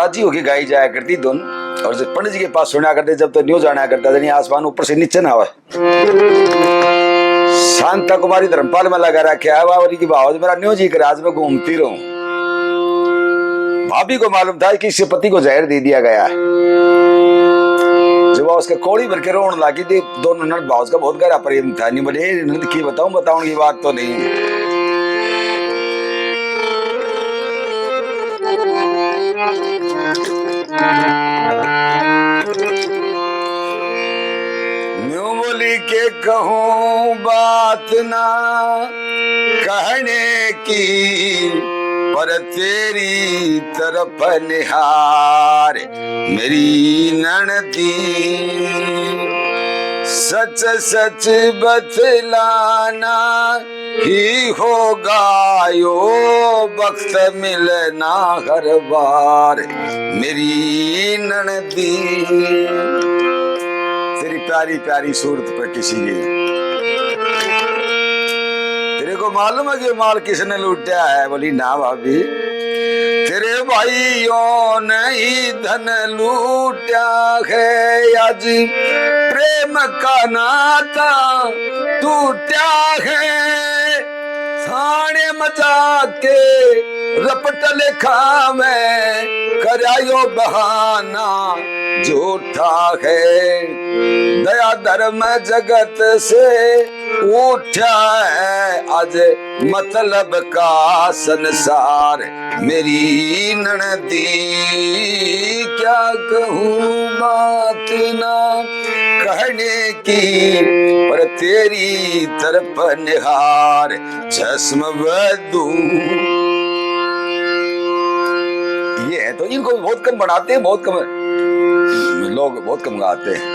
राजी होके गाई जाया करती धुन। और जब पंडित जी के पास सुना करते जब तो न्यू जाना करता था, नहीं आसमान ऊपर से नीचे ना आवे। शांता कुमारी धर्मपाल में लगा रखा है बावरी की बावज मेरा न्यू जी के राज में घूमती रहूं। भाभी को मालूम था कि इसके पति को जहर दे दिया गया है। जब उसके कोड़ी भर के रोने लगी थी, दोनों नंद भाव का बहुत गहरा प्रेम था। नहीं बोले नंद की बताऊं की बात तो नहीं। न्यू बोली के कहूं बात ना कहने की, पर तेरी तरफ निहार मेरी ननदी। सच सच बतलाना ही होगा यो वक्त मिलना हर बार मेरी ननदी। तेरी प्यारी प्यारी सूरत पर किसी की, तेरे को मालूम है कि माल किसने लूटा है? बोली ना भाभी, तेरे भाइयों ने ही धन लूटा है। आज प्रेम का नाता टूटा है। थाने मजा के रपट लिखा में करायो बहाना झूठा है। दया धर्म जगत से उठा है आज मतलब का संसार मेरी ननदी। क्या कहूँ बात ना कहने की, पर तेरी तरफ निहार चश्म बदू। ये है तो इनको बहुत कम बनाते हैं, बहुत कम लोग बहुत कम गाते हैं।